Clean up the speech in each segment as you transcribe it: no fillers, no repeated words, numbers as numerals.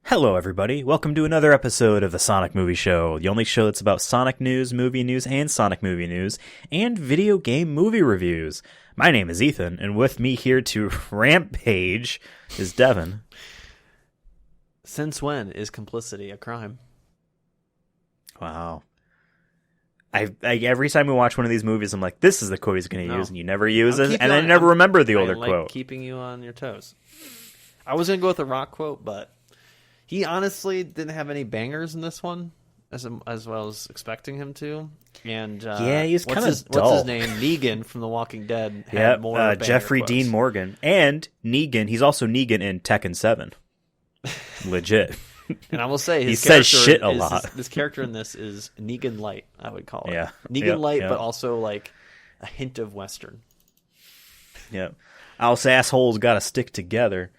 Hello, everybody. Welcome to another episode of the Sonic Movie Show, the only show that's about Sonic news, and Sonic movie news, and video game movie reviews. My name is Ethan, and with me here to Rampage is Devin. Since when is complicity a crime? Wow. I every time we watch one of these movies, I'm like, this is the quote he's going to use, and you never use it, and I never remember the older quote. Keeping you on your toes. I was going to go with a rock quote, but he honestly didn't have any bangers in this one, as well as expecting him to. And yeah, he's kind of dull. What's his name? Negan from The Walking Dead. Had more Jeffrey quotes. Dean Morgan. And Negan, he's also Negan in Tekken 7. Legit. And I will say, he says shit a lot. This character in this is Negan Light, I would call it. Yeah. Negan Light, but also like a hint of Western. Yeah. Us assholes gotta stick together.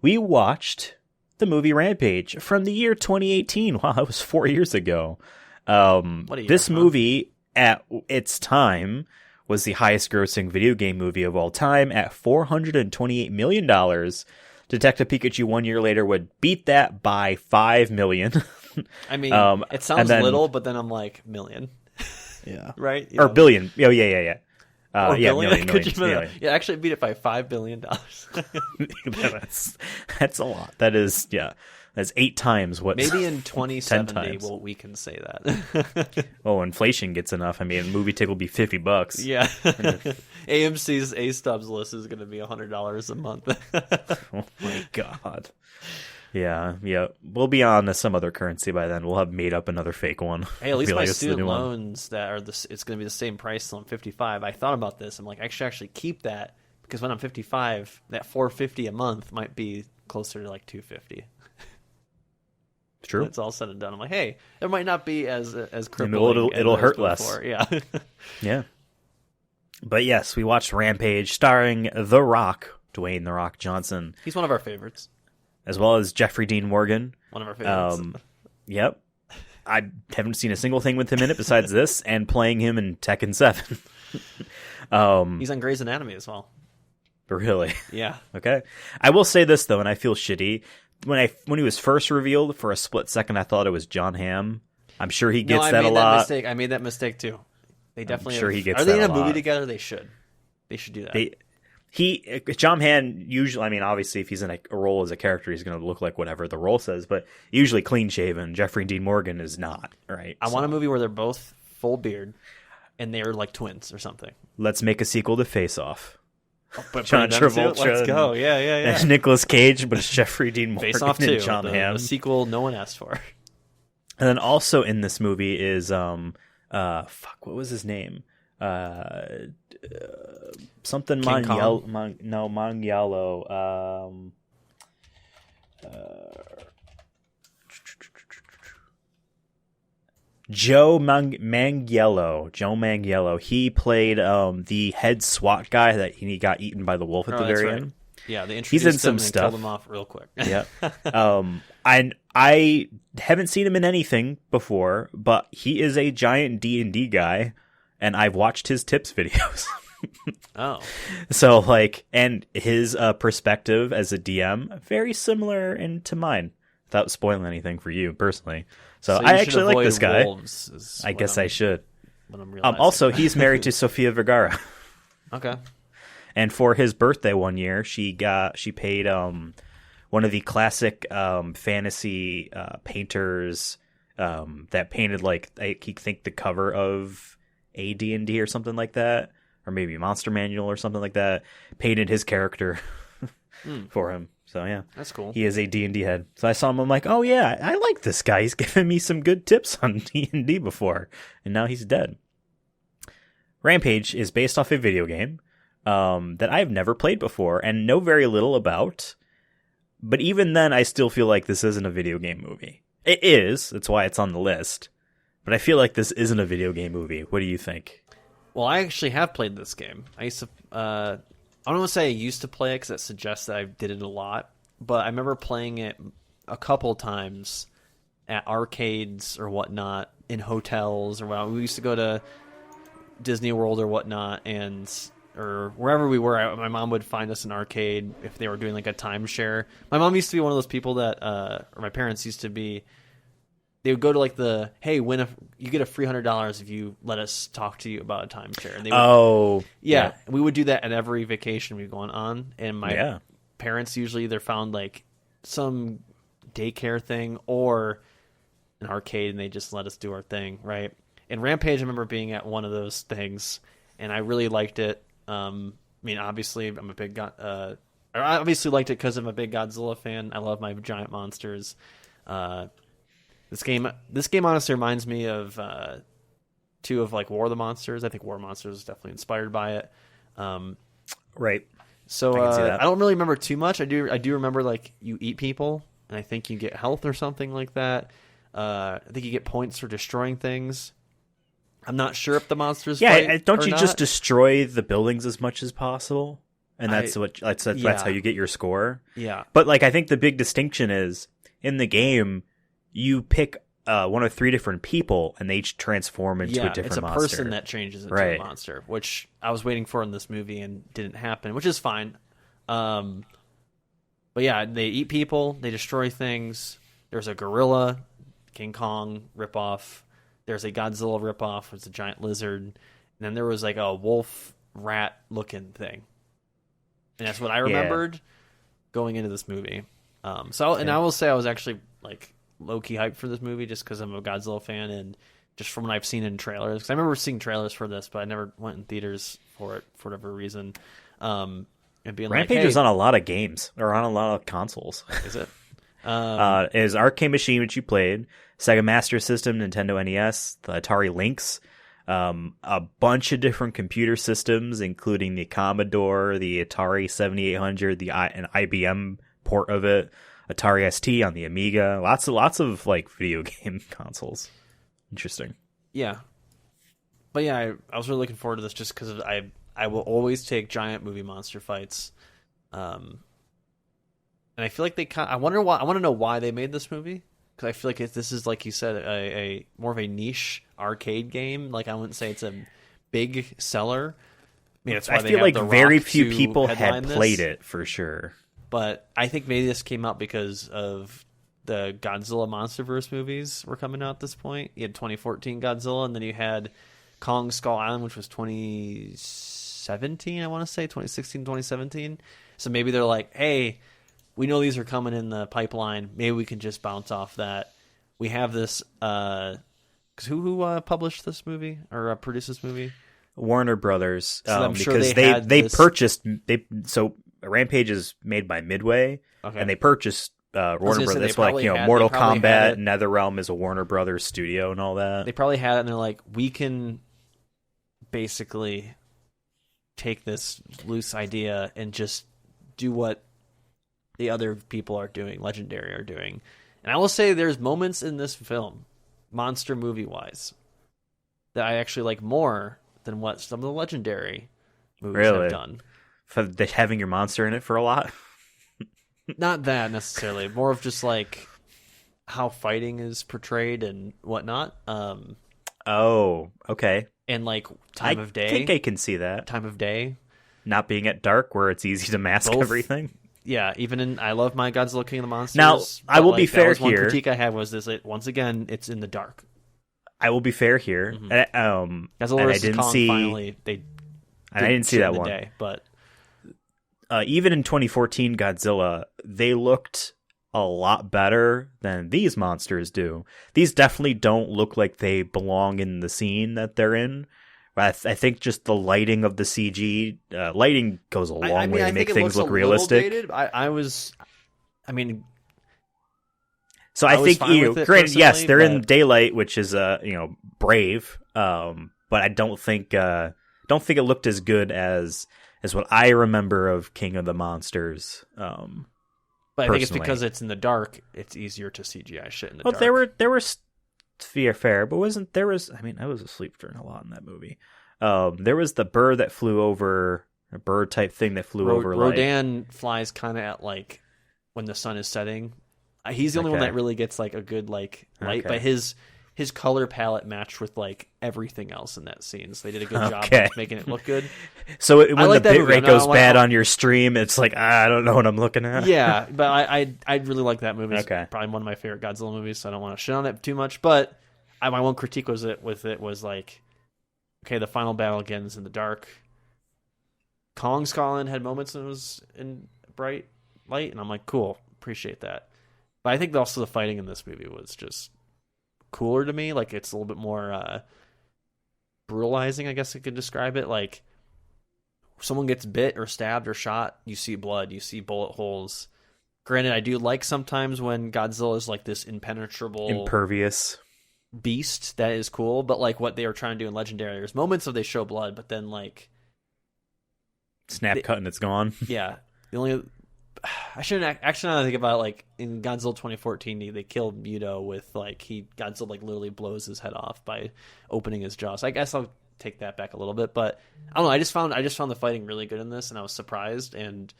We watched the movie Rampage from the year 2018. Wow, that was 4 years ago. This movie, at its time, was the highest grossing video game movie of all time at $428 million. Detective Pikachu 1 year later would beat that by $5 million. I mean, it sounds little, but then I'm like, million. Yeah. Right? Or billion. Oh, yeah. Or million. Million. Yeah, actually beat it by $5 billion. That's a lot. That is, that's 8 times what. Maybe in 2070 we can say that. Oh, inflation gets enough. I mean, movie ticket will be $50. Yeah. AMC's A-Stubs list is going to be $100 a month. Oh my god. Yeah. We'll be on some other currency by then. We'll have made up another fake one. Hey, at least my student loans that are it's going to be the same price till I'm 55. I thought about this. I'm like, I should actually keep that because when I'm 55, that $450 a month might be closer to like $250. True. When it's all said and done. I'm like, hey, it might not be as crippling. It'll hurt before. less. Yeah. Yeah. But yes, we watched Rampage starring The Rock, Dwayne The Rock Johnson. He's one of our favorites. As well as Jeffrey Dean Morgan. One of our favorites. Yep. I haven't seen a single thing with him in it besides this and playing him in Tekken 7. He's on Grey's Anatomy as well. Really? Yeah. Okay. I will say this, though, and I feel shitty. When he was first revealed, for a split second, I thought it was John Hamm. I'm sure he gets that a lot. I made that mistake, too. They definitely I'm sure he gets Are they that in a movie lot. together? They should. They should do that. John Hamm usually, I mean, obviously, if he's in a role as a character, he's going to look like whatever the role says, but usually clean shaven. Jeffrey Dean Morgan is not, right? I want a movie where they're both full beard and they're like twins or something. Let's make a sequel to Face Off. But John Travolta. Let's go. Yeah. And Nicolas Cage, but it's Jeffrey Dean Morgan Face Off 2, and John Hamm. The sequel no one asked for. And then also in this movie is what was his name? Something Mangiello. Mangiello. Joe Mangiello. He played the head SWAT guy that he got eaten by the wolf at the very end. Yeah, they he's in some him stuff. And killed him off real quick. Yeah. I haven't seen him in anything before, but he is a giant D&D guy, and I've watched his tips videos. Oh. So, and his perspective as a DM, very similar to mine, without spoiling anything for you personally. So I actually like this guy. I guess I should. Also, he's married to Sofia Vergara. Okay. And for his birthday one year, she paid one of the classic fantasy painters that painted I think the cover of AD&D or something like that, or maybe Monster Manual or something like that, painted his character for him. So yeah, that's cool. He is a D&D head. So I saw him. I'm like, oh yeah, I like this guy. He's given me some good tips on D&D before, and now he's dead. Rampage is based off a video game that I've never played before and know very little about. But even then, I still feel like this isn't a video game movie. It is. That's why it's on the list. But I feel like this isn't a video game movie. What do you think? Well, I actually have played this game. I used to. I don't want to say I used to play it because that suggests that I did it a lot. But I remember playing it a couple times at arcades or whatnot, in hotels or whatnot. We used to go to Disney World or whatnot, and or wherever we were, my mom would find us an arcade if they were doing like a timeshare. My mom used to be one of those people that, or my parents used to be. They would go to like hey, you get a free $100 if you let us talk to you about a timeshare. And they would, yeah, we would do that at every vacation we've gone on. And my parents usually either found like some daycare thing or an arcade, and they just let us do our thing, right? And Rampage, I remember being at one of those things, and I really liked it. I mean, obviously, I'm a big I obviously liked it because I'm a big Godzilla fan. I love my giant monsters. This game honestly reminds me of two of like War of the Monsters. I think War of the Monsters is definitely inspired by it. Right. So I don't really remember too much. I do remember like you eat people, and I think you get health or something like that. I think you get points for destroying things. I'm not sure if the monsters. Yeah, don't you just destroy the buildings as much as possible, and that's how you get your score. Yeah, but like I think the big distinction is in the game, you pick one of three different people, and they each transform into a different monster. It's a person that changes into a monster, which I was waiting for in this movie and didn't happen, which is fine. But yeah, they eat people, they destroy things. There's a gorilla, King Kong ripoff. There's a Godzilla ripoff. It's a giant lizard. And then there was like a wolf rat looking thing. And that's what I remembered going into this movie. And I will say I was actually like low-key hyped for this movie just because I'm a Godzilla fan and just from what I've seen in trailers. Because I remember seeing trailers for this, but I never went in theaters for it for whatever reason. And being Rampage is on a lot of games or on a lot of consoles. Is it? Is Arcade Machine, which you played, Sega Master System, Nintendo NES, the Atari Lynx, a bunch of different computer systems, including the Commodore, the Atari 7800, an IBM port of it, Atari ST on the Amiga, lots of like video game consoles. Interesting. Yeah, but yeah, I was really looking forward to this just because I will always take giant movie monster fights. And I feel like I want to know why they made this movie, because I feel like this is, like you said, a more of a niche arcade game. Like I wouldn't say it's a big seller. I mean, that's why I feel like very few people had played it for sure. But I think maybe this came out because of the Godzilla MonsterVerse movies were coming out at this point. You had 2014 Godzilla, and then you had Kong Skull Island, which was 2017, I want to say, 2016, 2017. So maybe they're like, hey, we know these are coming in the pipeline. Maybe we can just bounce off that. We have this. Because who published this movie or produced this movie? Warner Brothers. So I'm sure because they purchased. So Rampage is made by Midway, and they purchased Warner Brothers. That's like Mortal Kombat, NetherRealm is a Warner Brothers studio and all that. They probably had it, and they're like, we can basically take this loose idea and just do what the other people are doing, Legendary are doing. And I will say there's moments in this film, monster movie-wise, that I actually like more than what some of the Legendary movies have done. For having your monster in it for a lot? Not that necessarily. More of just like how fighting is portrayed and whatnot. Oh, okay. And like time of day. I think I can see that. Time of day. Not being at dark where it's easy to mask everything. Yeah, even I love my Godzilla King of the Monsters. Now, I will be fair here. One critique I had was this: once again, it's in the dark. I will be fair here. Mm-hmm. Godzilla vs. Kong finally I didn't see that one. Day, but even in 2014 Godzilla, they looked a lot better than these monsters do. These definitely don't look like they belong in the scene that they're in. I think just the lighting of the CG, lighting goes a long way to make things look realistic. Dated. So I think granted, yes, they're in daylight, which is brave. But I don't think it looked as good as what I remember of King of the Monsters. But I think it's because it's in the dark. It's easier to CGI shit in the dark. There were fair, but I was asleep during a lot in that movie. There was the bird that flew over, a bird type thing that flew over. Rodan flies kind of at like when the sun is setting. He's the only one that really gets like a good like light, but his his color palette matched with like everything else in that scene. So they did a good job of making it look good. So when the bitrate goes bad on your stream, it's like, I don't know what I'm looking at. Yeah, but I really like that movie. It's Okay. probably one of my favorite Godzilla movies, so I don't want to shit on it too much. But my one critique was like, okay, the final battle again is in the dark. Kong Skull had moments when it was in bright light, and I'm like, cool, appreciate that. But I think also the fighting in this movie was just cooler to me. Like, it's a little bit more brutalizing, I guess I could describe it. Like, someone gets bit or stabbed or shot, you see blood, you see bullet holes. Granted, I do like sometimes when Godzilla is like this impervious beast. That is cool. But like what they were trying to do in Legendary, there's moments of they show blood, but then like cut and it's gone. Yeah. The only I shouldn't actually, now I think about it, like in Godzilla 2014, they killed Muto with like Godzilla like literally blows his head off by opening his jaw. So I guess I'll take that back a little bit, but I don't know. I just found the fighting really good in this, and I was surprised. And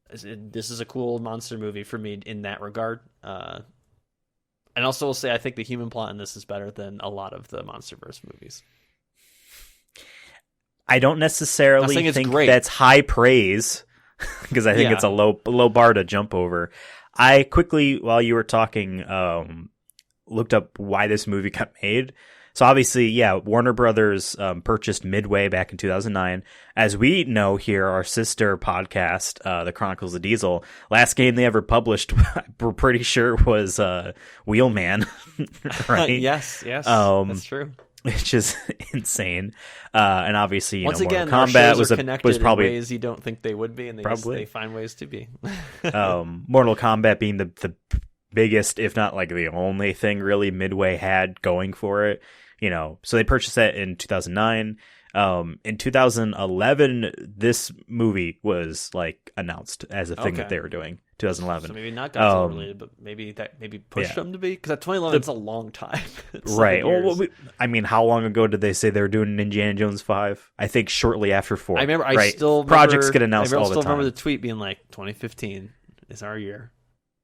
this is a cool monster movie for me in that regard. And also, will say I think the human plot in this is better than a lot of the MonsterVerse movies. I don't necessarily think that's high praise, because I think it's a low bar to jump over. I quickly, while you were talking, looked up why this movie got made. So obviously, Warner Brothers purchased Midway back in 2009. As we know here, our sister podcast, The Chronicles of Diesel, last game they ever published, we're pretty sure was Wheelman, right? Yes, that's true. Which is insane. And obviously, once again, Mortal Kombat was probably in ways you don't think they would be, and they find ways to be. Mortal Kombat being the biggest, if not like the only thing really Midway had going for it. So they purchased that in 2009. In 2011, this movie was like announced as a thing that they were doing. 2011. So maybe not Godzilla related, but maybe pushed them to be, because at 2011 it's a long time. Right. Well, how long ago did they say they were doing Indiana Jones 5? I think shortly after 4. I remember. Right? I still projects get announced all the time. I still remember the tweet being like 2015 is our year.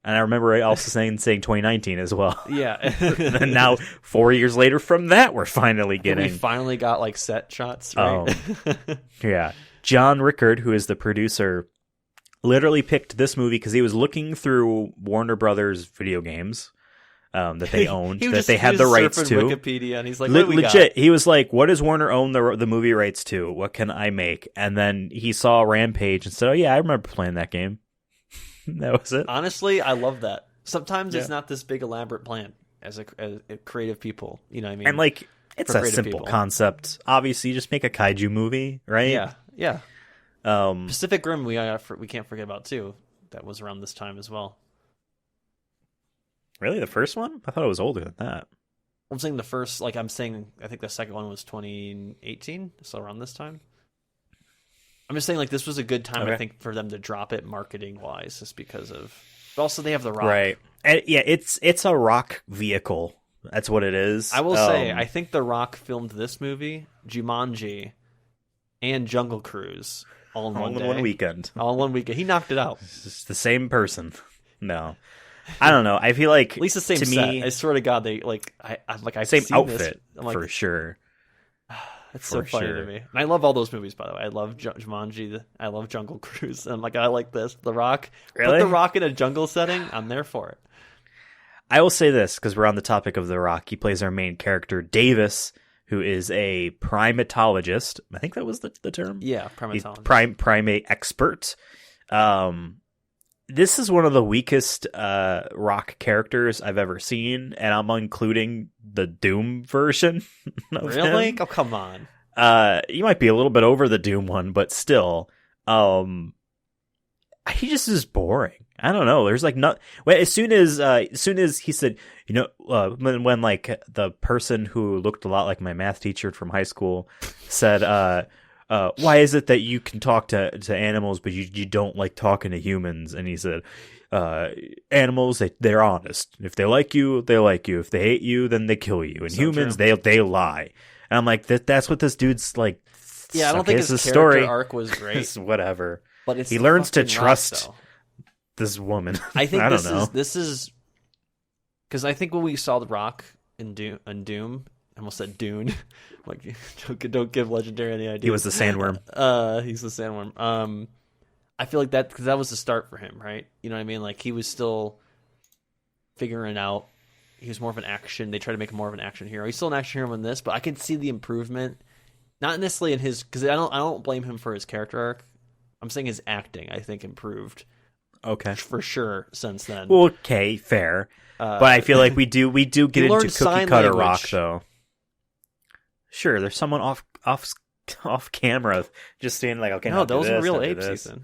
And I remember also saying 2019 as well. Yeah. And now 4 years later from that, we're finally getting. We finally got like set shots, right? Yeah. John Rickard, who is the producer, literally picked this movie because he was looking through Warner Brothers video games that they owned, that they had the rights to. Wikipedia, and he's like, legit. He was like, "What does Warner own the movie rights to? What can I make?" And then he saw Rampage and said, "Oh yeah, I remember playing that game." That was it. Honestly, I love that. Sometimes it's not this big elaborate plan as a creative people. You know what I mean? And like, it's a simple concept. Obviously, you just make a kaiju movie, right? Yeah. Pacific Rim, we can't forget about too. That was around this time as well. Really, the first one? I thought it was older than that. I'm saying the first. Like, I think the second one was 2018, so around this time. I'm just saying, like, this was a good time, I think, for them to drop it marketing-wise, just because of... But also, they have The Rock. Right. And, it's a Rock vehicle. That's what it is. I will say, I think The Rock filmed this movie, Jumanji, and Jungle Cruise all in one weekend. All in one weekend. He knocked it out. It's the same person. No. I don't know. I feel like... At least the same to set. me, I swear to God, they, like... I've same seen outfit, this. Like, for sure. It's so funny to me. And I love all those movies, by the way. I love Jumanji. I love Jungle Cruise. And I'm like, I like this. The Rock. Really? Put The Rock in a jungle setting. I'm there for it. I will say this, because we're on the topic of The Rock. He plays our main character, Davis, who is a primatologist. I think that was the term? Yeah, primatologist. He's primate expert. This is one of the weakest Rock characters I've ever seen, and I'm including the Doom version of Really? him. Oh, come on. You might be a little bit over the Doom one, but still, he just is boring. I don't know. There's like not. Well, as soon as he said, when like the person who looked a lot like my math teacher from high school said, why is it that you can talk to animals, but you don't like talking to humans? And he said, animals, they're honest. If they like you, they like you. If they hate you, then they kill you. And so humans, they lie. And I'm like, that's what this dude's like. Yeah, I don't think his character story arc was great. Whatever. But he learns to trust this woman. I think I don't know. This is because I think when we saw The Rock in Doom. I almost said Dune. Like, don't give Legendary any idea. He was the sandworm. He's the sandworm. I feel like that, because that was the start for him, right? You know what I mean? Like, he was still figuring out. He was more of an action. They tried to make him more of an action hero. He's still an action hero in this, but I can see the improvement. Not necessarily in his, because I don't blame him for his character arc. I'm saying his acting, I think, improved. Okay, for sure since then. Okay, fair. But I feel like we do get into cookie cutter rock though. Sure, there's someone off camera just saying like, okay, no, those are real apes, Ethan.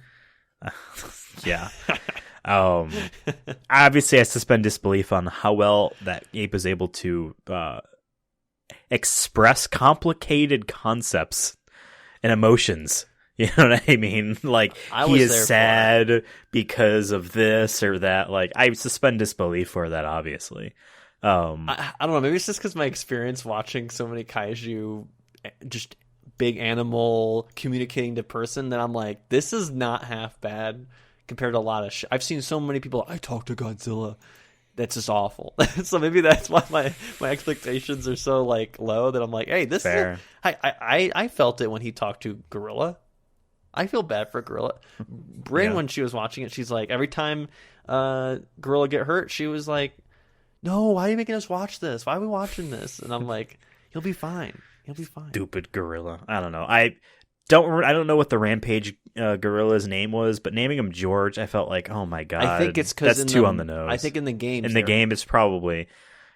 Yeah. Obviously, I suspend disbelief on how well that ape is able to express complicated concepts and emotions. You know what I mean? Like, he is sad because of this or that. Like, I suspend disbelief for that, obviously. I don't know. Maybe it's just because my experience watching so many kaiju, just big animal communicating to person, that I'm like, this is not half bad compared to a lot of I've seen so many people, I talk to Godzilla. That's just awful. So maybe that's why my expectations are so like low, that I'm like, hey, this fair. Is I felt it when he talked to Gorilla. I feel bad for Gorilla. Bryn, when she was watching it, she's like, every time Gorilla get hurt, she was like, no, why are you making us watch this? Why are we watching this? And I'm like, he'll be fine. He'll be fine. Stupid Gorilla. I don't know. I don't know what the Rampage gorilla's name was, but naming him George, I felt like, oh my god, I think it's because that's too on the nose. I think in the game, it's probably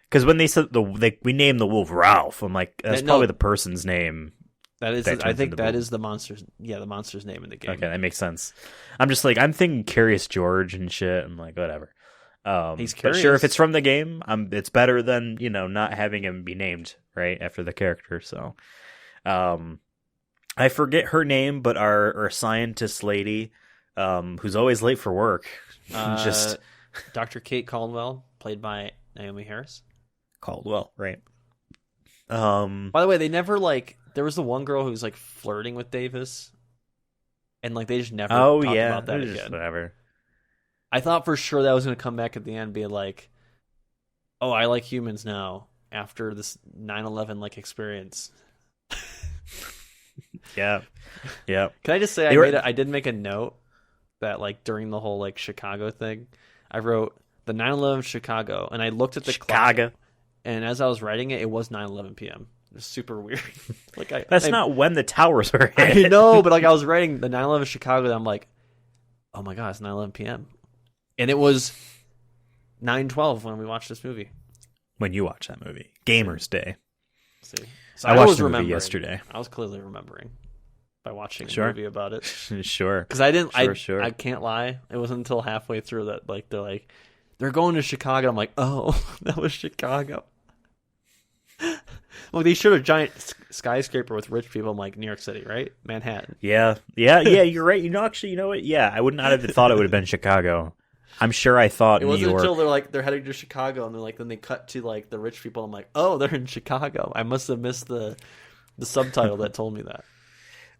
because when they said we named the wolf Ralph, I'm like, that's probably the person's name. That is, I think that is the monster's. Yeah, the monster's name in the game. Okay, that makes sense. I'm just like, I'm thinking Curious George and shit. I'm like, whatever. He's curious. But sure, if it's from the game, it's better than not having him be named right after the character. So, I forget her name, but our scientist lady, who's always late for work, just Dr. Kate Caldwell, played by Naomi Harris. Caldwell, right? By the way, they never there was the one girl who was like flirting with Davis, and like they just never talked about that again. Whatever. I thought for sure that was going to come back at the end, be like, "Oh, I like humans now after this 9/11 like experience." Yeah. Can I just say I did make a note that like during the whole like Chicago thing, I wrote the 9/11 Chicago, and I looked at the clock, and as I was writing it, it was 9:11 p.m. It was super weird. That's not when the towers were hit. I know, but like I was writing the 9/11 Chicago, and I'm like, oh my god, it's 9:11 p.m. And it was 9:12 when we watched this movie. When you watched that movie, Gamers Day. See, so I watched the movie yesterday. I was clearly remembering by watching a movie about it. Sure, because I didn't. I can't lie. It wasn't until halfway through that they're going to Chicago. I'm like, oh, that was Chicago. Well, they showed a giant skyscraper with rich people in like New York City, right? Manhattan. Yeah. You're right. You know what? Yeah, I would not have thought it would have been Chicago. I'm sure I thought it New wasn't York. until they're heading to Chicago, and then they cut to like the rich people. I'm like, oh, they're in Chicago. I must have missed the subtitle that told me that.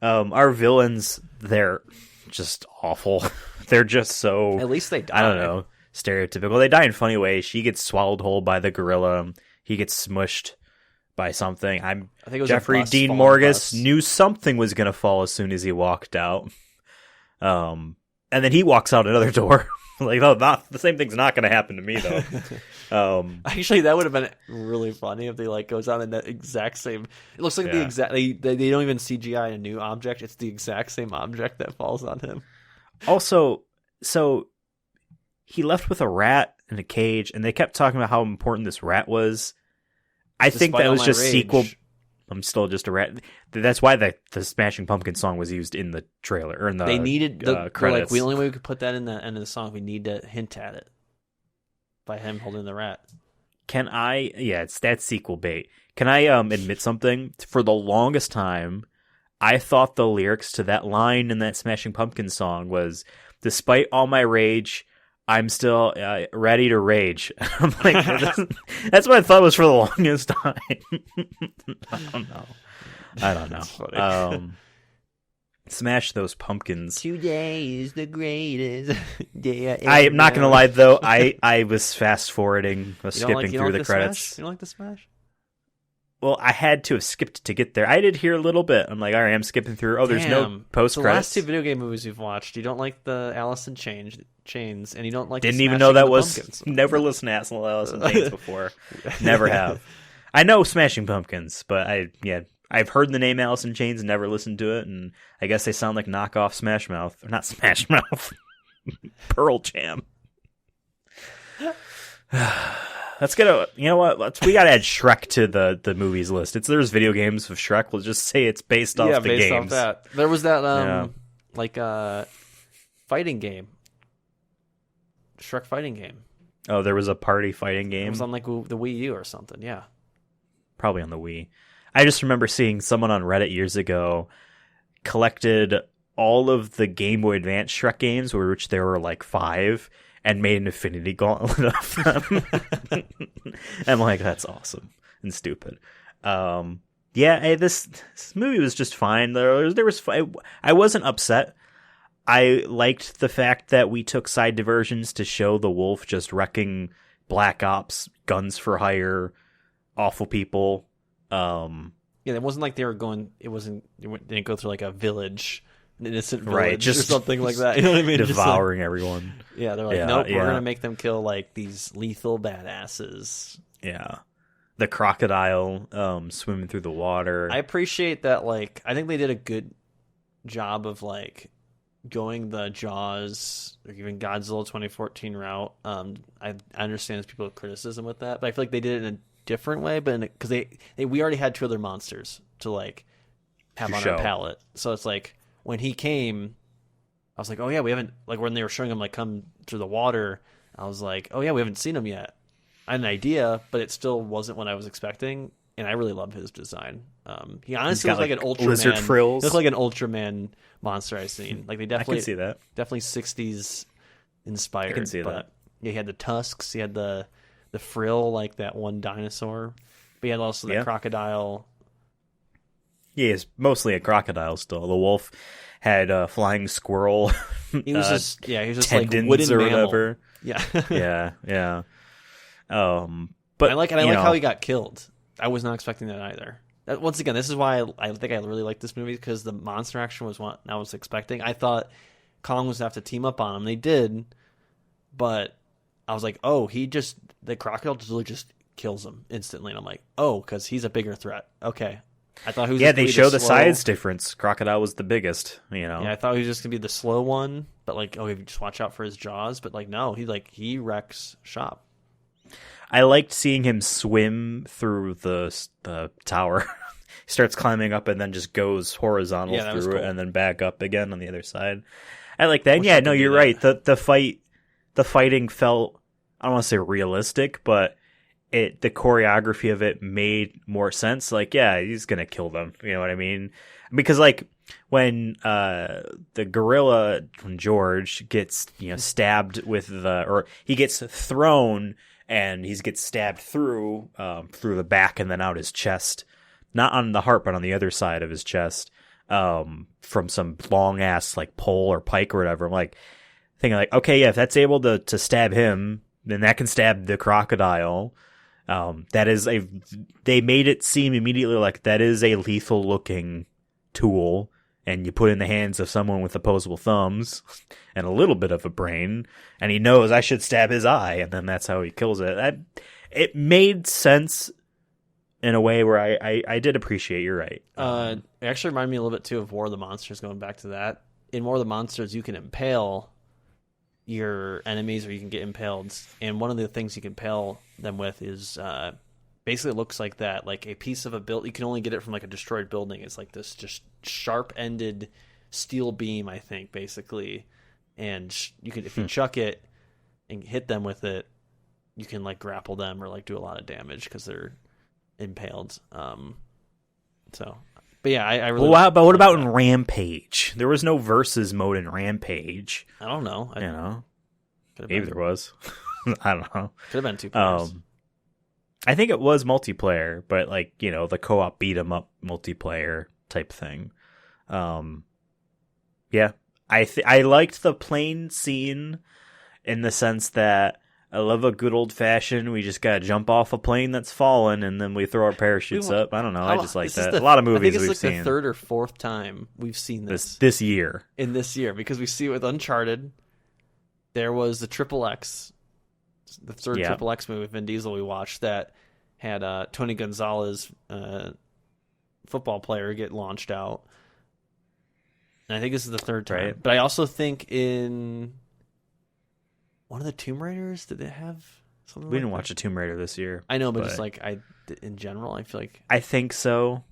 Our villains, they're just awful. They're just so. At least they die. I don't know. Stereotypical. They die in funny ways. She gets swallowed whole by the gorilla. He gets smushed by something. I think it was Jeffrey Dean Morgan knew something was going to fall as soon as he walked out. And then he walks out another door. Like, oh, the same thing's not going to happen to me though. Actually, that would have been really funny if they goes out in that exact same. It looks like the exact. They don't even CGI a new object. It's the exact same object that falls on him. Also, so he left with a rat in a cage, and they kept talking about how important this rat was. I think that was just sequel. I'm still just a rat. That's why the Smashing Pumpkins song was used in the trailer or in the. They needed credits. The only way we could put that in the end of the song, we need to hint at it by him holding the rat. Can I? Yeah, it's that sequel bait. Can I admit something? For the longest time, I thought the lyrics to that line in that Smashing Pumpkins song was, "Despite all my rage, I'm still ready to rage." I'm like, that's what I thought was for the longest time. I don't know. That's funny. Smash those pumpkins. Today is the greatest day. I'm not gonna lie though, I was fast forwarding, skipping through the credits. Smash? You don't like the Smash? Well, I had to have skipped to get there. I did hear a little bit. I'm like, all right, I'm skipping through. Oh, there's no post credits. The last two video game movies you've watched, you don't like the Alice in Chains, and you don't like. Didn't even know that was. Pumpkins. Never listened to Alice in Chains before. Never have. I know Smashing Pumpkins, but I've heard the name Alice in Chains and never listened to it, and I guess they sound like knockoff Smash Mouth. Or not Smash Mouth. Pearl Jam. Let's get you know what? We gotta add Shrek to the movies list. There's video games of Shrek. We'll just say it's based off the games. Off that. There was that fighting game. Shrek fighting game. Oh, there was a party fighting game. It was on like the Wii U or something. Yeah, probably on the Wii. I just remember seeing someone on Reddit years ago collected all of the Game Boy Advance Shrek games, which there were like 5, and made an Infinity Gauntlet of them. I'm like, that's awesome and stupid. This movie was just fine. There was I wasn't upset. I liked the fact that we took side diversions to show the wolf just wrecking Black Ops, guns for hire, awful people. It wasn't like they were going. It didn't go through like a village, an innocent village, right? Just or something like that. You know what I mean? Devouring everyone. Yeah, they're like, nope, we're gonna make them kill like these lethal badasses. Yeah, the crocodile swimming through the water. I appreciate that. Like, I think they did a good job of like going the Jaws or even Godzilla 2014 route. I understand there's people with criticism with that, but I feel like they did it in a different way, but because we already had 2 other monsters to like have on our palette, so it's like when he came, I was like, oh yeah, we haven't, like when they were showing him like come through the water, I was like, oh yeah, we haven't seen him yet. I had an idea, but it still wasn't what I was expecting, and I really love his design. He honestly looks like an Ultraman. Lizard frills. He looks like an Ultraman monster I've seen. Like they definitely, I can see that. Definitely 60s inspired. I can see that. Yeah, he had the tusks. He had the frill, like that one dinosaur. But he had also the crocodile. He is mostly a crocodile still. The wolf had a flying squirrel. He was just tendons like wooden or mammal. whatever. Yeah. yeah. But I like how he got killed. I was not expecting that either. Once again, this is why I think I really like this movie, because the monster action was what I was expecting. I thought Kong was going to have to team up on him. They did, but I was like, oh, the crocodile just kills him instantly. And I'm like, oh, because he's a bigger threat. Okay. I thought he was they show the size difference. Crocodile was the biggest, you know. Yeah, I thought he was just going to be the slow one, but like, oh, you just watch out for his jaws. But like, no, he wrecks shop. I liked seeing him swim through the tower. He starts climbing up and then just goes horizontal through it and then back up again on the other side. I like that. And no, you're right. The fighting felt, I don't want to say realistic, but the choreography of it made more sense. Like, yeah, he's gonna kill them. You know what I mean? Because like when the gorilla, when George gets stabbed or he gets thrown and he gets stabbed through the back and then out his chest, not on the heart but on the other side of his chest, from some long ass like pole or pike or whatever. I'm like thinking like, okay, yeah, if that's able to stab him, then that can stab the crocodile. They made it seem immediately like that is a lethal looking tool, and you put it in the hands of someone with opposable thumbs and a little bit of a brain, and he knows I should stab his eye, and then that's how he kills it. It made sense in a way where I did appreciate. You're right. It actually reminded me a little bit too of War of the Monsters, going back to that. In War of the Monsters, you can impale your enemies, or you can get impaled, and one of the things you can impale them with is basically it looks like that, like a piece of a build. You can only get it from like a destroyed building. It's like this just sharp-ended steel beam, I think, basically, and you can, if you chuck it and hit them with it, you can like grapple them or like do a lot of damage because they're impaled. But yeah, I really. Well, but what about in Rampage? There was no versus mode in Rampage. I don't know. Maybe there was. I don't know. Could have been 2 players. I think it was multiplayer, but like the co-op beat 'em up multiplayer type thing. Yeah. I liked the plane scene in the sense that I love a good old fashioned, we just gotta jump off a plane that's fallen and then we throw our parachutes up. I don't know. I just like that. A lot of movies we've seen. The third or fourth time we've seen this year. In this year, because we see it with Uncharted. There was the Triple X, the third Triple X movie with Vin Diesel we watched that had Tony Gonzalez, football player, get launched out. And I think this is the third time. Right. But I also think in one of the Tomb Raiders, did they have something We didn't watch a Tomb Raider this year. I know, but just like in general, I feel like... I think so.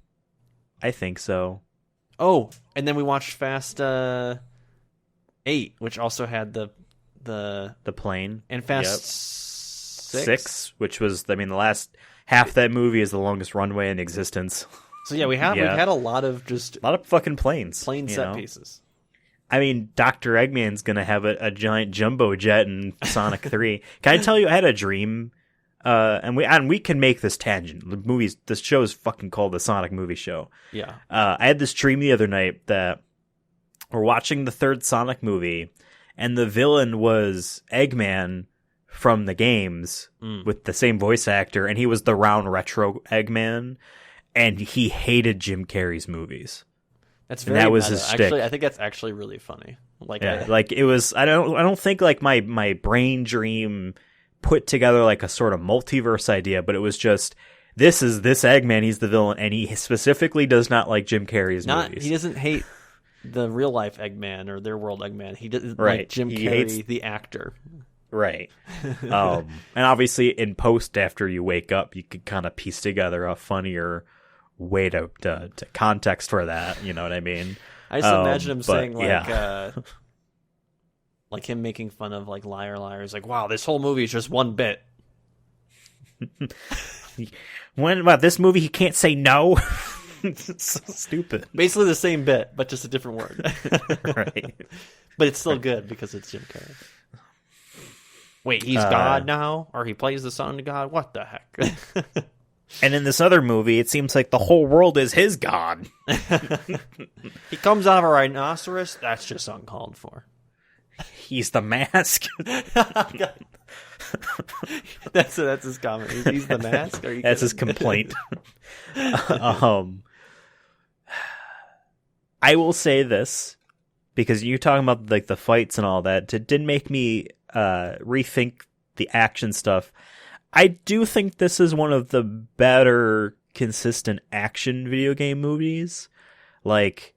Oh, and then we watched Fast 8, which also had the plane. And Fast 6, which was, I mean, the last half of that movie is the longest runway in existence. So yeah, we've had a lot of fucking planes. Plane set pieces. I mean, Dr. Eggman's gonna have a giant jumbo jet in Sonic 3. Can I tell you, I had a dream, and we can make this tangent. This show is fucking called the Sonic Movie Show. Yeah. I had this dream the other night that we're watching the third Sonic movie, and the villain was Eggman from the games with the same voice actor, and he was the round retro Eggman, and he hated Jim Carrey's movies. That was his shtick. Actually, I think that's actually really funny. It was. I don't think like my brain dream put together like a sort of multiverse idea, but it was just this Eggman. He's the villain, and he specifically does not like Jim Carrey's movies. He doesn't hate the real life Eggman or their world Eggman. He doesn't like Jim Carrey, the actor. Right. And obviously, in post, after you wake up, you could kind of piece together a funnier way to context for that. You know what I mean? I just imagine him saying like him making fun of like Liar Liar. He's like, wow, this whole movie is just one bit. When about this movie, he can't say no. It's so stupid. Basically the same bit, but just a different word. Right. But it's still good because it's Jim Carrey. Wait, he's God now? Or he plays the son of God? What the heck? And in this other movie, it seems like the whole world is his god. He comes out of a rhinoceros? That's just uncalled for. He's the mask. That's his comment. He's the mask? That's his complaint. I will say this, because you're talking about like the fights and all that. It did make me rethink the action stuff. I do think this is one of the better consistent action video game movies. Like,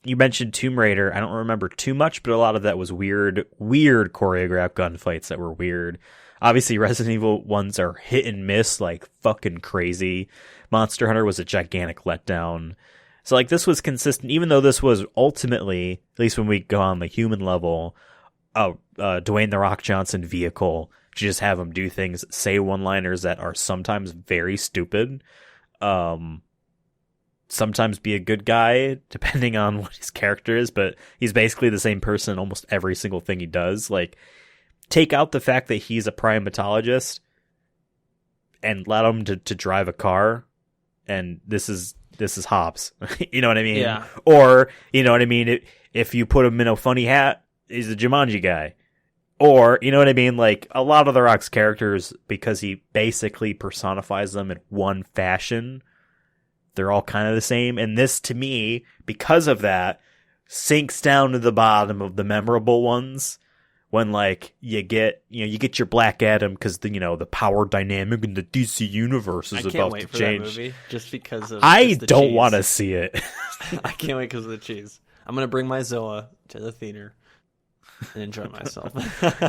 you mentioned Tomb Raider. I don't remember too much, but a lot of that was weird choreographed gunfights that were weird. Obviously, Resident Evil ones are hit and miss like fucking crazy. Monster Hunter was a gigantic letdown. So like this was consistent, even though this was ultimately, at least when we go on the human level, Dwayne "The Rock" Johnson vehicle. Just have him do things, say one-liners that are sometimes very stupid. Sometimes be a good guy, depending on what his character is, but he's basically the same person in almost every single thing he does. Like, take out the fact that he's a primatologist and let him to drive a car, and this is Hobbs. You know what I mean? Yeah. Or, you know what I mean? If you put him in a funny hat, he's a Jumanji guy. Or, you know what I mean? Like, a lot of The Rock's characters, because he basically personifies them in one fashion, they're all kind of the same. And this, to me, because of that, sinks down to the bottom of the memorable ones. When, like, you get your Black Adam because, the power dynamic in the DC universe is about to change. That movie just because of I don't want to see it. I can't wait because of the cheese. I'm going to bring my Zoa to the theater and enjoy myself.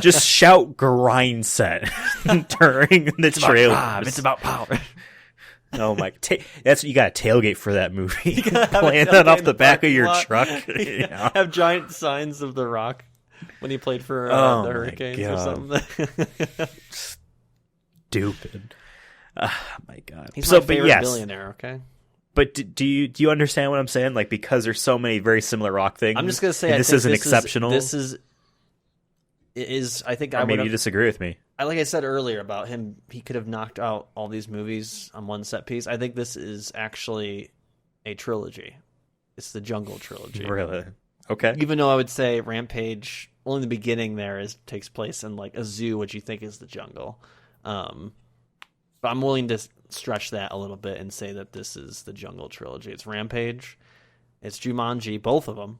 Just shout grind set during the trailer. It's about power. Oh my! That's you got a tailgate for that movie. Playing that off the back of your truck. Have giant signs of The Rock when he played for the Hurricanes or something. Stupid. Oh my God. He's my favorite billionaire. Okay. But do you understand what I'm saying? Like, because there's so many very similar Rock things. I'm just gonna say this isn't exceptional. I think or maybe you disagree with me. Like I said earlier about him, he could have knocked out all these movies on one set piece. I think this is actually a trilogy. It's the Jungle trilogy. Really? Okay. Even though I would say Rampage, only the beginning takes place in like a zoo, which you think is the jungle. But I'm willing to stretch that a little bit and say that this is the Jungle Trilogy. It's Rampage, it's Jumanji, both of them.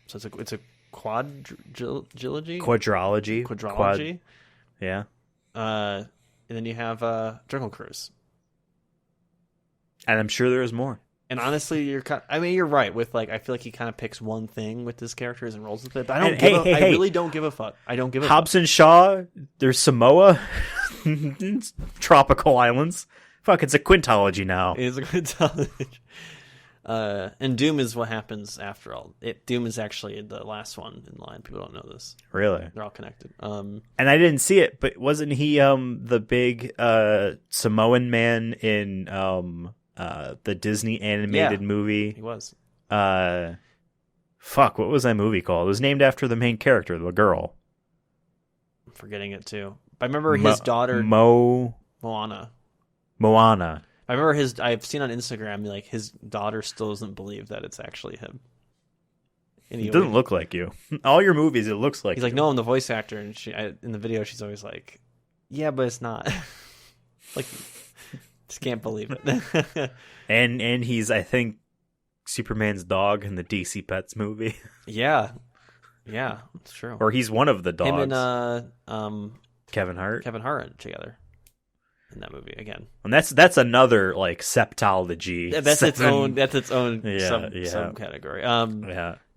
So it's a quadrilogy. Yeah. And then you have Jungle Cruise. And I'm sure there is more. And honestly, you're right with like I feel like he kind of picks one thing with his characters and rolls with it. But I really don't give a fuck. I don't give a Hobbs and Shaw. There's Samoa, tropical islands. Fuck, it's a quintology now. It is a quintology. And Doom is what happens after all. Doom is actually the last one in line. People don't know this. Really? They're all connected. And I didn't see it, but wasn't he the big Samoan man in the Disney animated movie? He was. Fuck, what was that movie called? It was named after the main character, the girl. I'm forgetting it too. But I remember his daughter Moana. I remember I've seen on Instagram like his daughter still doesn't believe that it's actually him. It doesn't look like you. All your movies, it looks like he's like, no, I'm the voice actor, and in the video she's always like, yeah, but it's not. Like, just can't believe it. and he's, I think, Superman's dog in the DC Pets movie. Yeah, it's true. Or he's one of the dogs. Him and Kevin Hart together in that movie again. And that's another like septology. That's its own subcategory.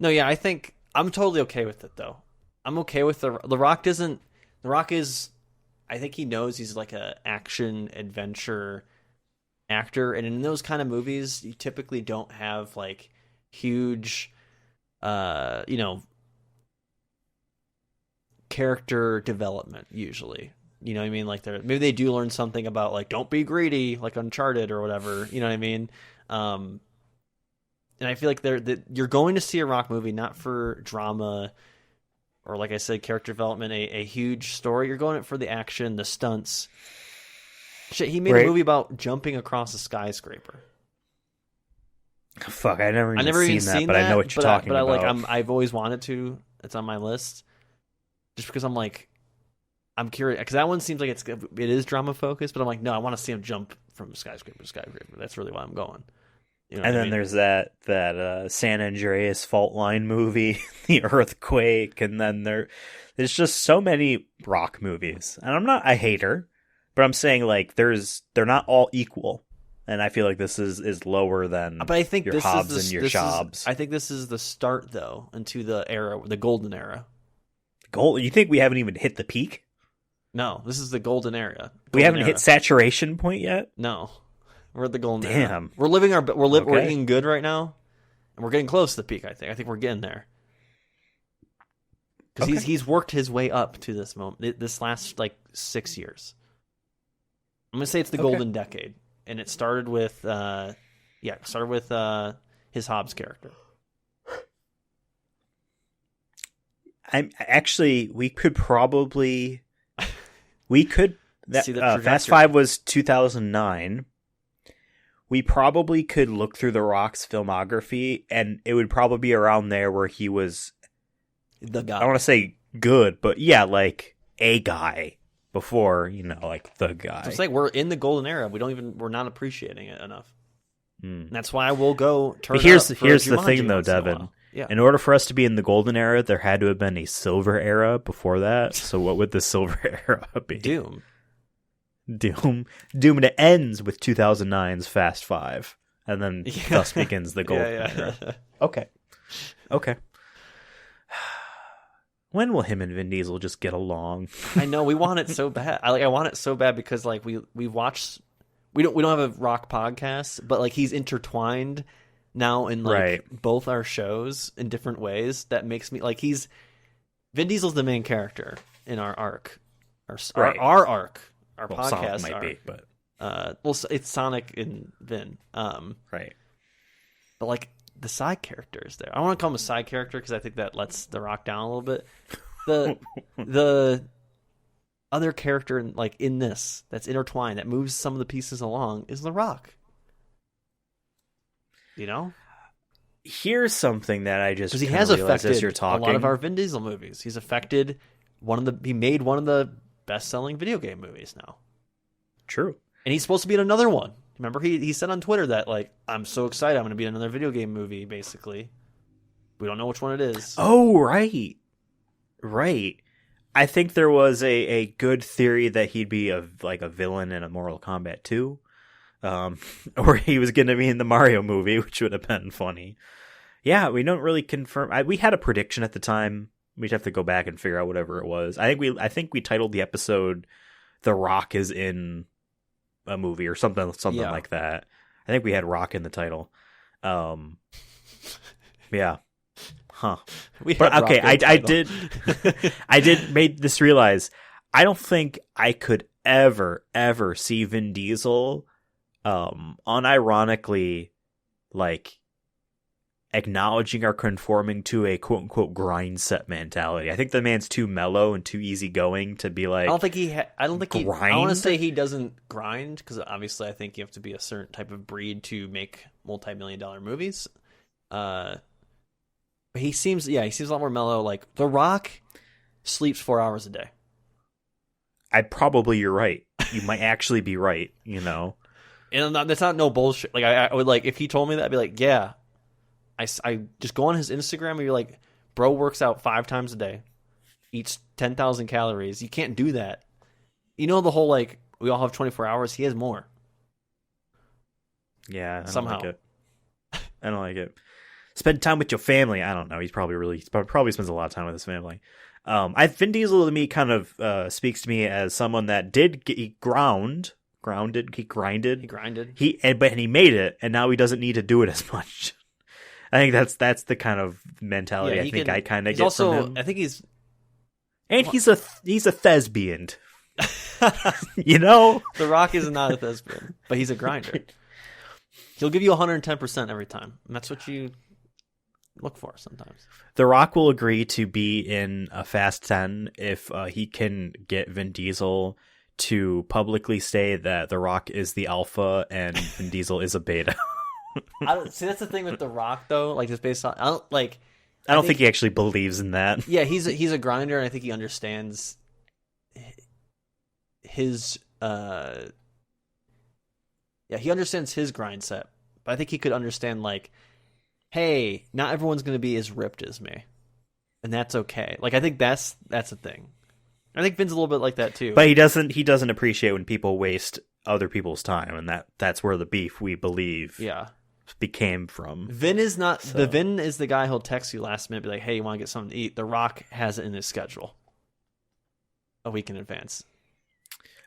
I think I'm totally okay with it though. I'm okay with the Rock is I think he knows he's like a action adventure actor, and in those kind of movies you typically don't have like huge character development usually. You know what I mean? Like maybe they do learn something about like don't be greedy, like Uncharted or whatever. You know what I mean? And I feel like you're going to see a Rock movie not for drama or, like I said, character development, a huge story. You're going for the action, the stunts. Shit, he made a movie about jumping across a skyscraper. Fuck, I never even seen that, but I know what you're talking about. I've always wanted to. It's on my list, just because I'm curious, because that one seems like it is drama focused, but I'm like, no, I want to see him jump from skyscraper to skyscraper. That's really why I'm going. You know and then there's that San Andreas fault line movie, the earthquake, and then there's just so many Rock movies. And I'm not a hater, but I'm saying like they're not all equal. And I feel like this is lower than but I think your Hobbs and your Shabs. I think this is the start though into the era, the golden era. You think we haven't even hit the peak? No, this is the golden era. We haven't hit saturation point yet? No. We're at the golden era. Damn. We're eating good right now, and we're getting close to the peak, I think. I think we're getting there. Because he's worked his way up to this moment, this last, 6 years. I'm going to say it's the golden decade, and it started with, his Hobbs character. We could probably... Fast 5 was 2009. We probably could look through The Rock's filmography, and it would probably be around there where he was the guy. I don't want to say good, but yeah, like a guy before, the guy. So it's like we're in the golden era. We're not appreciating it enough. That's why I will go turn. But here's the thing, though, Devin. Yeah. In order for us to be in the golden era, there had to have been a silver era before that. So what would the silver era be? Doom. And it ends with 2009's Fast 5. And then thus begins the golden era. Okay. When will him and Vin Diesel just get along? I know, we want it so bad. I want it so bad because we watched. We don't have a Rock podcast, but he's intertwined now in both our shows in different ways. That makes me Vin Diesel's the main character in our arc, our arc. Our podcast might be, but it's Sonic and Vin, right? But the side characters there, I don't want to call him a side character because I think that lets The Rock down a little bit. The other character in this that's intertwined that moves some of the pieces along is The Rock. here's something that I just because he has affected as you're talking. a lot of our Vin Diesel movies. He's affected he made one of the best-selling video game movies now. True. And he's supposed to be in another one. Remember, he said on Twitter that, like, I'm so excited, I'm going to be in another video game movie, basically. We don't know which one it is. Oh, right. Right. I think there was a good theory that he'd be a villain in a Mortal Kombat 2. Or he was going to be in the Mario movie, which would have been funny. Yeah, we don't really confirm. We had a prediction at the time. We'd have to go back and figure out whatever it was. I think we titled the episode "The Rock is in a movie" or something like that. I think we had Rock in the title. Yeah. Huh. I did made this realize I don't think I could ever see Vin Diesel unironically like acknowledging or conforming to a quote unquote grind set mentality. I think the man's too mellow and too easygoing to be like. I don't think I want to say he doesn't grind, because obviously I think you have to be a certain type of breed to make multi-million-dollar movies. But he seems a lot more mellow. Like The Rock sleeps 4 hours a day. You're right. You might actually be right. You know, and that's not no bullshit. Like I would like if he told me that, I'd be like, yeah. I just go on his Instagram and you're like, bro works out 5 times a day, eats 10,000 calories. You can't do that. You know the whole like we all have 24 hours. He has more. Yeah, somehow. I don't like it. Spend time with your family. I don't know. He probably spends a lot of time with his family. Vin Diesel to me kind of speaks to me as someone that he grinded. But he made it, and now he doesn't need to do it as much. I think that's the kind of mentality I kind of get from him. I think he's a thespian. You know, The Rock is not a thespian, but he's a grinder. He'll give you 110% every time, and that's what you look for sometimes. The Rock will agree to be in a Fast 10 if he can get Vin Diesel to publicly say that The Rock is the alpha and Vin Diesel is a beta. See, that's the thing with The Rock, though. Like, just based on, I don't think he actually believes in that. Yeah, he's a grinder, and I think he understands his. He understands his grind set, but I think he could understand like, hey, not everyone's going to be as ripped as me, and that's okay. Like, I think that's the thing. I think Vin's a little bit like that too. But he doesn't appreciate when people waste other people's time, and that's where the beef, we believe, became from. Vin is not Vin is the guy who'll text you last minute, be like, "Hey, you want to get something to eat?" The Rock has it in his schedule a week in advance.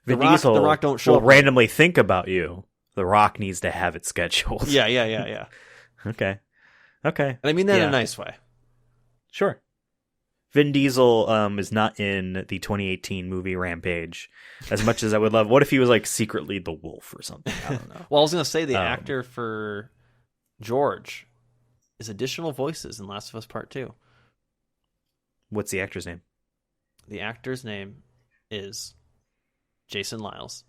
The Rock don't show up randomly think about you. The Rock needs to have it scheduled. Yeah. Okay. And I mean that in a nice way. Sure. Vin Diesel is not in the 2018 movie Rampage as much as I would love. What if he was like secretly the wolf or something? I don't know. Well, I was going to say the actor for George is additional voices in Last of Us Part 2. What's the actor's name? The actor's name is Jason Lyles.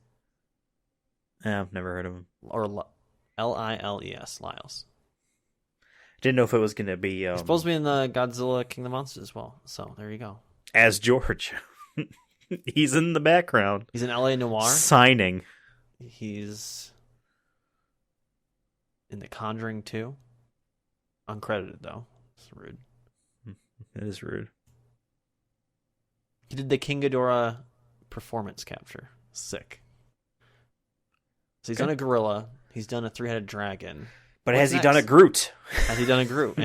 I've never heard of him. Or Liles, Lyles. Didn't know if it was going to be... He's supposed to be in the Godzilla King of the Monsters as well. So, there you go. As George. He's in the background. He's in L.A. Noire. Signing. He's in The Conjuring 2. Uncredited, though. It's rude. It is rude. He did the King Ghidorah performance capture. Sick. So he's done a gorilla. He's done a 3-headed dragon. But has he done a Groot? Has he done a Groot?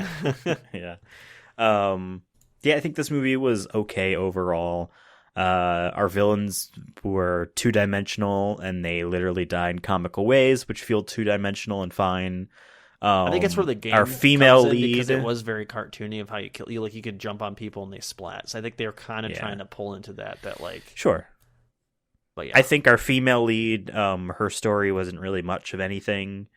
Yeah. I think this movie was okay overall. Our villains were two-dimensional, and they literally died in comical ways, which feel two-dimensional and fine. I think it's where the game our female lead, because it was very cartoony of how you kill. You could jump on people and they splat. So I think they were kind of trying to pull into that like sure. But yeah, I think our female lead, her story wasn't really much of anything.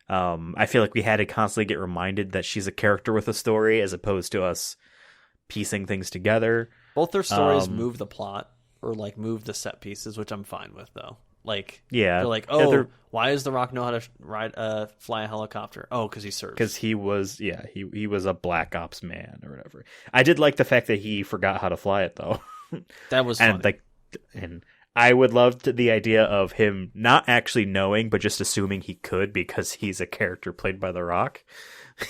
I feel like we had to constantly get reminded that she's a character with a story as opposed to us piecing things together. Both their stories move the plot or like move the set pieces, which I'm fine with though. Like, Yeah, they're like, oh, why does The Rock know how to fly a helicopter? Oh, because he serves. Because he was a Black Ops man or whatever. I did like the fact that he forgot how to fly it though. That was funny. And I would love the idea of him not actually knowing, but just assuming he could because he's a character played by The Rock.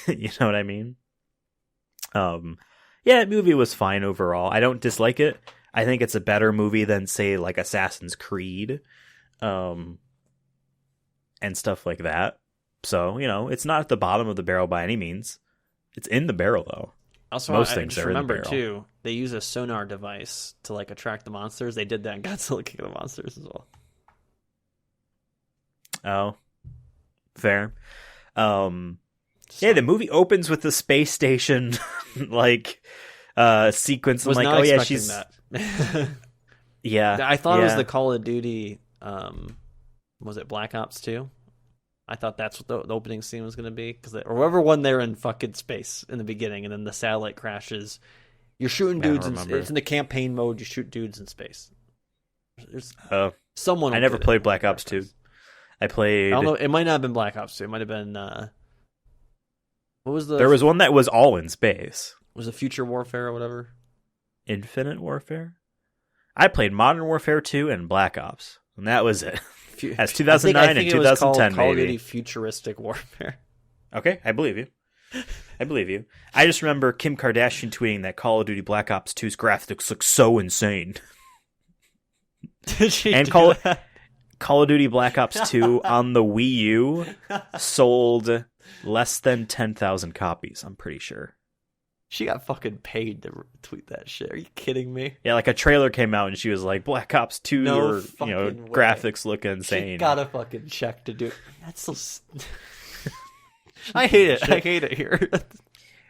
You know what I mean? Yeah, the movie was fine overall. I don't dislike it. I think it's a better movie than, say, like Assassin's Creed, and stuff like that. So, it's not at the bottom of the barrel by any means. It's in the barrel, though. Also, most I things just are remember, in the barrel. too, they use a sonar device to, like, attract the monsters. They did that in Godzilla King of the Monsters as well. Oh, fair. Yeah, the movie opens with the space station, like, sequence. I'm was like, not oh yeah, expecting she's that. yeah. I thought it was the Call of Duty. Was it Black Ops 2? I thought that's what the opening scene was going to be, or whatever one they're in fucking space in the beginning, and then the satellite crashes. You're shooting dudes. It's in the campaign mode. You shoot dudes in space. There's someone. I never played Black Ops 2. I played. I don't know. It might not have been Black Ops 2. It might have been. What was the? There was one that was all in space. Was it Future Warfare or whatever? Infinite Warfare. I played Modern Warfare 2 and Black Ops, and that was it. That's 2009 and 2010, Call of maybe. Duty Futuristic Warfare. Okay, I believe you. I just remember Kim Kardashian tweeting that Call of Duty Black Ops 2's graphics look so insane. Did she? And Call of Duty Black Ops 2 on the Wii U sold less than 10,000 copies, I'm pretty sure. She got fucking paid to tweet that shit. Are you kidding me? Yeah, like a trailer came out and she was like, Black Ops 2 graphics look insane. She got a fucking check to do it. That's so... I hate it. I hate it here.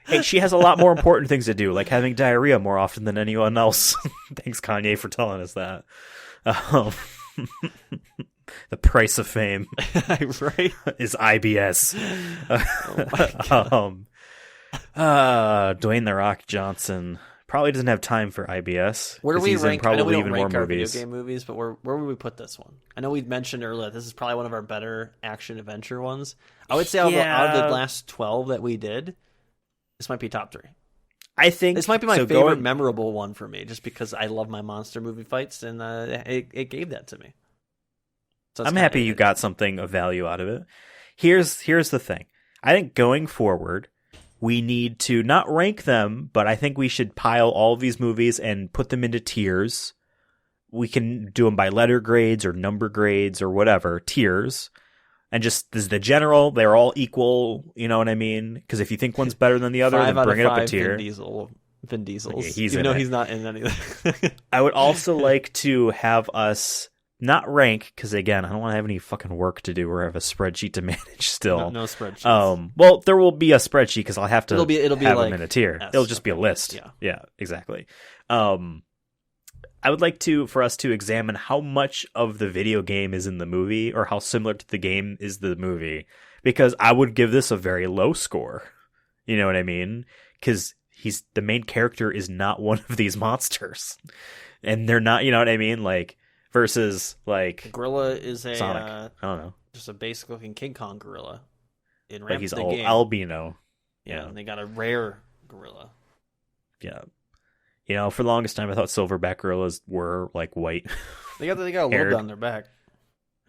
Hey, she has a lot more important things to do, like having diarrhea more often than anyone else. Thanks, Kanye, for telling us that. The price of fame right? is IBS. Oh Dwayne The Rock Johnson probably doesn't have time for IBS. Where do we rank? Probably I know we don't even rank more our movies. video game movies, but where would we put this one? I know we mentioned earlier this is probably one of our better action adventure ones. I would say out of the last 12 that we did, this might be top 3. I think this might be my favorite memorable one for me, just because I love my monster movie fights, and it gave that to me. So I'm happy you got something of value out of it. Here's the thing. I think going forward, we need to not rank them, but I think we should pile all of these movies and put them into tiers. We can do them by letter grades or number grades or whatever, tiers. And just, this is the general, they're all equal, you know what I mean? Because if you think one's better than the other, then bring it up a tier. Vin Diesel's. Okay, even though he's not in any of that. I would also like to have us not rank, because again, I don't want to have any fucking work to do or have a spreadsheet to manage still. No spreadsheets. Well, there will be a spreadsheet because I'll have to it'll be have like them in a tier. It'll just be a list. Yeah, exactly. I would like for us to examine how much of the video game is in the movie or how similar to the game is the movie, because I would give this a very low score. You know what I mean? Because the main character is not one of these monsters, and they're not. You know what I mean? Like. Versus, like... Gorilla is a... Sonic. I don't know. Just a basic-looking King Kong gorilla. In Rampage, he's game. albino. Yeah, and they got a rare gorilla. Yeah. You know, for the longest time, I thought silverback gorillas were, like, white. They got a logo on their back.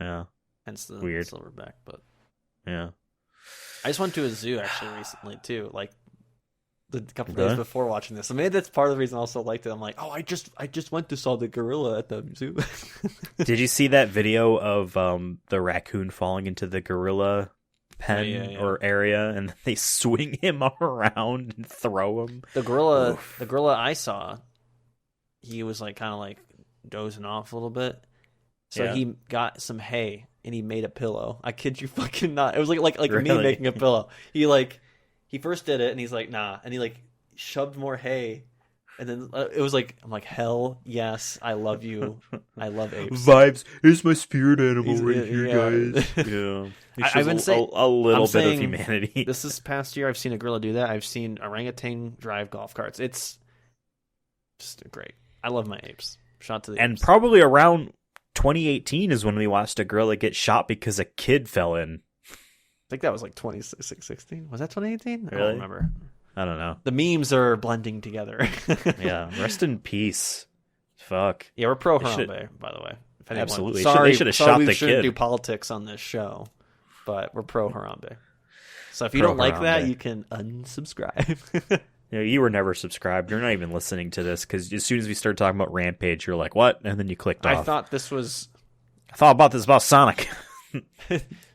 Yeah. Hence the weird silverback, but... Yeah. I just went to a zoo, actually, recently, too. Like, the couple days before watching this. So maybe that's part of the reason I also liked it. I'm like, oh, I just went to saw the gorilla at the zoo. Did you see that video of the raccoon falling into the gorilla pen or area, and they swing him around and throw him? The gorilla I saw, he was like kind of like dozing off a little bit. So he got some hay and he made a pillow. I kid you fucking not. It was like really? Me making a pillow. He first did it, and he's like, nah. And he, like, shoved more hay. And then it was like, I'm like, hell yes, I love you. I love apes. Vibes. Here's my spirit animal here, guys. Yeah. I've been saying a little bit of humanity. This past year, I've seen a gorilla do that. I've seen orangutan drive golf carts. It's just great. I love my apes. Shout out to the apes. And probably around 2018 is when we watched a gorilla get shot because a kid fell in. I think that was like 2016. Was that 2018? I Really? don't remember. I don't know. The memes are blending together. Yeah, rest in peace. Fuck. Yeah, we're pro Harambe, by the way. Absolutely. Sorry, they should have shot we the shouldn't kid. do politics on this show, but we're pro Harambe. So if you Pro don't like that, Harambe. you can unsubscribe. You were never subscribed. You're not even listening to this because as soon as we started talking about Rampage, you're like, what? And then you clicked off. I thought this was... I thought about this about Sonic.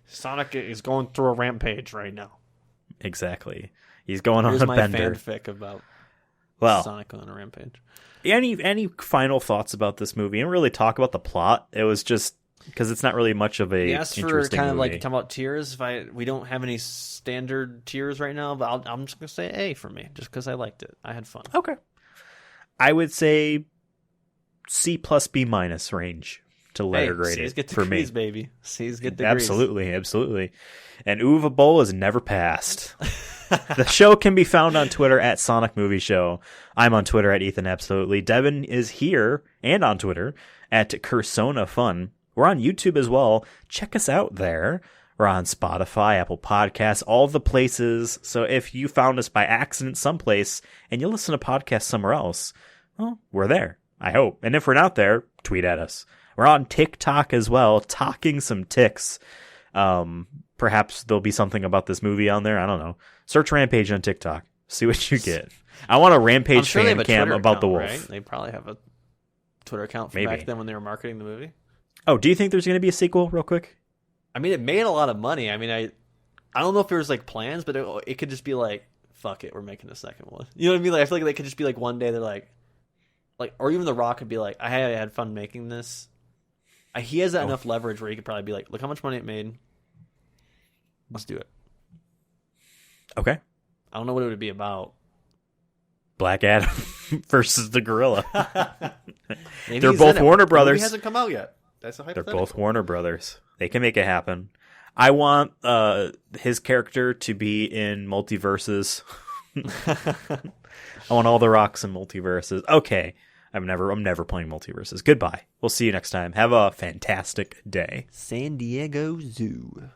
Sonic is going through a rampage right now. Exactly. He's going Here's on a my bender. fanfic about Sonic on a rampage. Any final thoughts about this movie? And really talk about the plot. It was just because it's not really much of a Yes, for interesting kind of movie. like talking about tiers. We don't have any standard tiers right now, but I'm just gonna say A for me, just because I liked it. I had fun. Okay. I would say C plus B minus range to letter grade C's it get for degrees, me. baby. C's get degrees. Absolutely. And Uwe Boll is never passed. The show can be found on Twitter at Sonic Movie Show. I'm on Twitter at Ethan Absolutely. Devin is here and on Twitter at Cursona Fun. We're on YouTube as well. Check us out there. We're on Spotify, Apple Podcasts, all the places. So if you found us by accident someplace and you listen to podcasts somewhere else, well, we're there, I hope. And if we're not there, tweet at us. We're on TikTok as well, talking some ticks. Perhaps there'll be something about this movie on there. I don't know. Search Rampage on TikTok. See what you get. I want a Rampage fan cam about the wolf. Right? They probably have a Twitter account from Maybe. back then when they were marketing the movie. Oh, do you think there's going to be a sequel real quick? I mean, it made a lot of money. I mean, I don't know if there was like plans, but it could just be like, fuck it, we're making a second one. You know what I mean? Like, I feel like they could just be like one day they're like, or even The Rock could be like, I had fun making this. He has that enough leverage where he could probably be like, look how much money it made. Let's do it. Okay. I don't know what it would be about. Black Adam versus the gorilla. Maybe They're he's both in it. Warner The Brothers. movie hasn't come out yet. That's a They're hypothetical. both Warner Brothers. They can make it happen. I want his character to be in multiverses. I want all the Rocks in multiverses. Okay. I'm never playing multiverses. Goodbye. We'll see you next time. Have a fantastic day. San Diego Zoo.